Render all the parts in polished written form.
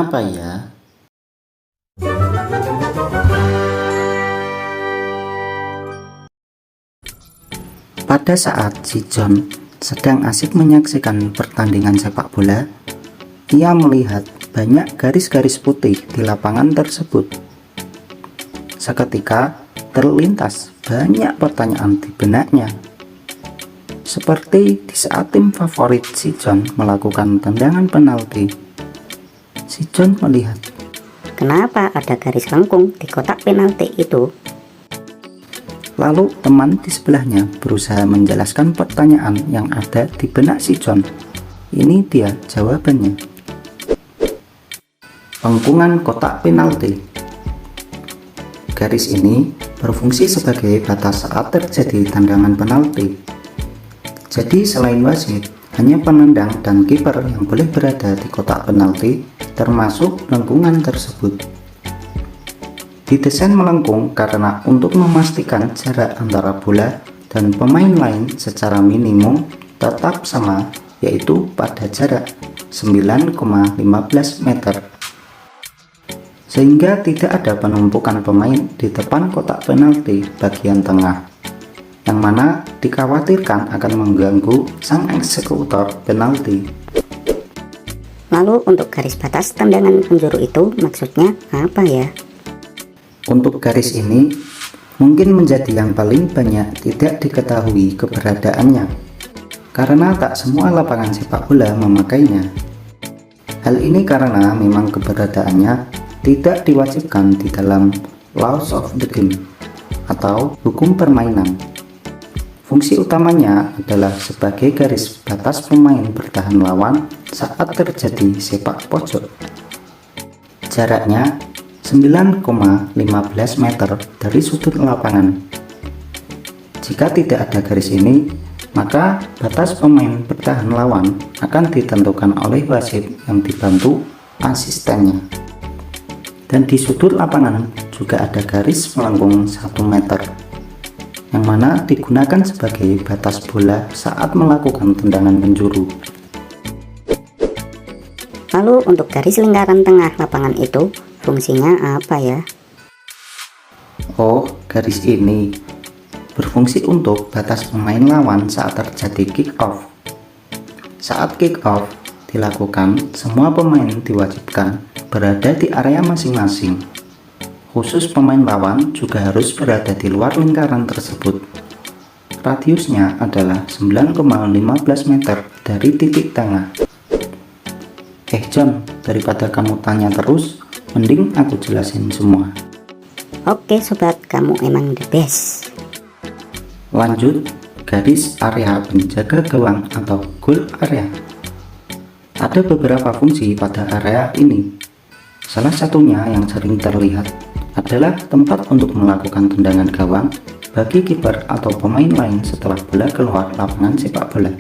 Kenapa ya? Pada saat si John sedang asik menyaksikan pertandingan sepak bola, ia melihat banyak garis-garis putih di lapangan tersebut. Seketika terlintas banyak pertanyaan di benaknya. Seperti di saat tim favorit si John melakukan tendangan penalti, si John melihat, kenapa ada garis lengkung di kotak penalti itu? lalu teman di sebelahnya berusaha menjelaskan pertanyaan yang ada di benak si John. Ini dia jawabannya. Lengkungan kotak penalti. Garis ini berfungsi sebagai batas saat terjadi tendangan penalti. Jadi selain wasit, hanya penendang dan kiper yang boleh berada di kotak penalti, termasuk lengkungan tersebut. Didesain melengkung karena untuk memastikan jarak antara bola dan pemain lain secara minimum tetap sama, yaitu pada jarak 9,15 meter. Sehingga tidak ada penumpukan pemain di depan kotak penalti bagian tengah, yang mana dikhawatirkan akan mengganggu sang eksekutor penalti. Lalu untuk garis batas tendangan penjuru itu maksudnya apa ya? Untuk garis ini mungkin menjadi yang paling banyak tidak diketahui keberadaannya, karena tak semua lapangan sepak bola memakainya. Hal ini karena memang keberadaannya tidak diwajibkan di dalam Laws of the Game atau hukum permainan. Fungsi utamanya adalah sebagai garis batas pemain bertahan lawan saat terjadi sepak pojok. Jaraknya 9,15 meter dari sudut lapangan. Jika tidak ada garis ini, maka batas pemain bertahan lawan akan ditentukan oleh wasit yang dibantu asistennya. Dan di sudut lapangan juga ada garis melengkung 1 meter, yang mana digunakan sebagai batas bola saat melakukan tendangan penjuru. Lalu untuk garis lingkaran tengah lapangan itu fungsinya apa ya? Oh, garis ini berfungsi untuk batas pemain lawan saat terjadi kick off. Saat kick off dilakukan, semua pemain diwajibkan berada di area masing-masing. Khusus pemain lawan juga harus berada di luar lingkaran tersebut. Radiusnya adalah 9,15 meter dari titik tengah. John, daripada kamu tanya terus, mending aku jelasin semua. Oke sobat, kamu emang the best. Lanjut, garis area penjaga gawang atau goal area. Ada beberapa fungsi pada area ini. Salah satunya yang sering terlihat adalah tempat untuk melakukan tendangan gawang bagi kiper atau pemain lain setelah bola keluar lapangan sepak bola.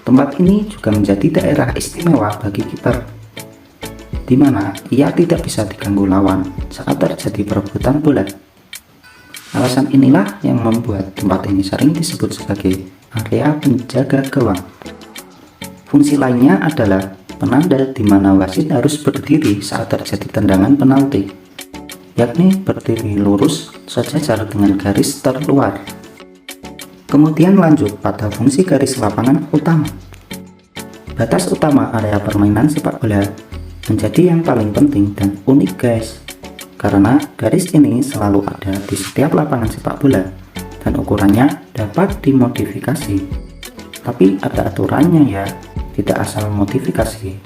Tempat ini juga menjadi daerah istimewa bagi kiper, di mana ia tidak bisa diganggu lawan saat terjadi perebutan bola. Alasan inilah yang membuat tempat ini sering disebut sebagai area penjaga gawang. Fungsi lainnya adalah penanda di mana wasit harus berdiri saat terjadi tendangan penalti, yakni berdiri lurus sejajar dengan garis terluar. Kemudian lanjut pada fungsi garis lapangan utama. Batas utama area permainan sepak bola menjadi yang paling penting dan unik guys, karena garis ini selalu ada di setiap lapangan sepak bola dan ukurannya dapat dimodifikasi. Tapi ada aturannya ya, tidak asal modifikasi.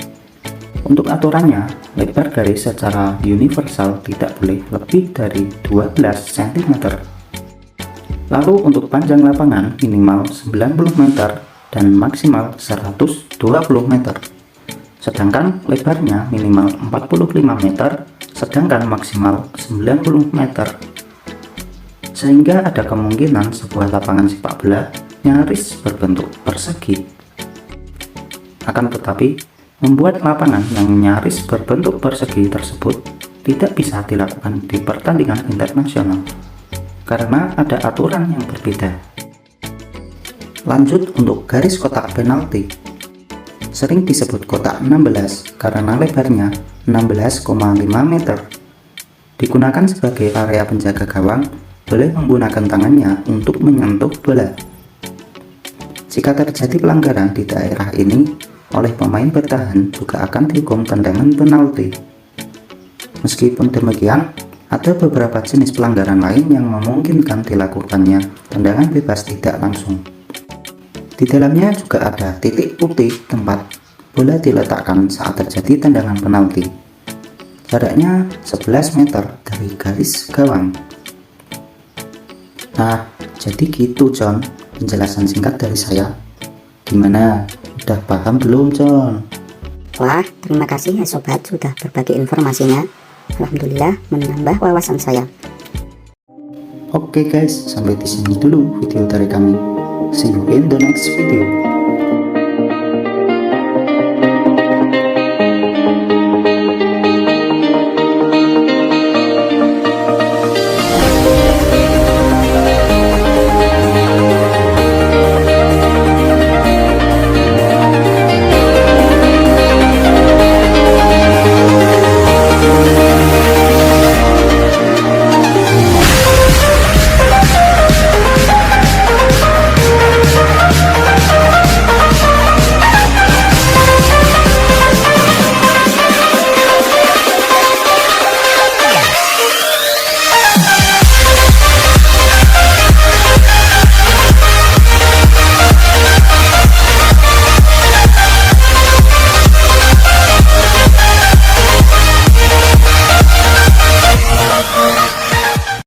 Untuk aturannya, lebar garis secara universal tidak boleh lebih dari 12 cm. Lalu untuk panjang lapangan minimal 90 meter dan maksimal 120 meter. Sedangkan lebarnya minimal 45 meter, sedangkan maksimal 90 meter. Sehingga ada kemungkinan sebuah lapangan sepak bola nyaris berbentuk persegi. Akan tetapi, membuat lapangan yang nyaris berbentuk persegi tersebut tidak bisa dilakukan di pertandingan internasional, karena ada aturan yang berbeda. Lanjut untuk garis kotak penalti. sering disebut kotak 16 karena lebarnya 16,5 meter. Digunakan sebagai area penjaga gawang, boleh menggunakan tangannya untuk menyentuh bola. Jika terjadi pelanggaran di daerah ini oleh pemain bertahan, juga akan dihukum tendangan penalti. Meskipun demikian, ada beberapa jenis pelanggaran lain yang memungkinkan dilakukannya tendangan bebas tidak langsung. Di dalamnya juga ada titik putih tempat bola diletakkan saat terjadi tendangan penalti. Jaraknya 11 meter dari garis gawang. Nah, jadi gitu John, penjelasan singkat dari saya. Gimana? Udah paham belum John? Wah, terima kasih ya sobat sudah berbagi informasinya. Alhamdulillah menambah wawasan saya. Oke guys, sampai di sini dulu video dari kami. See you in the next video.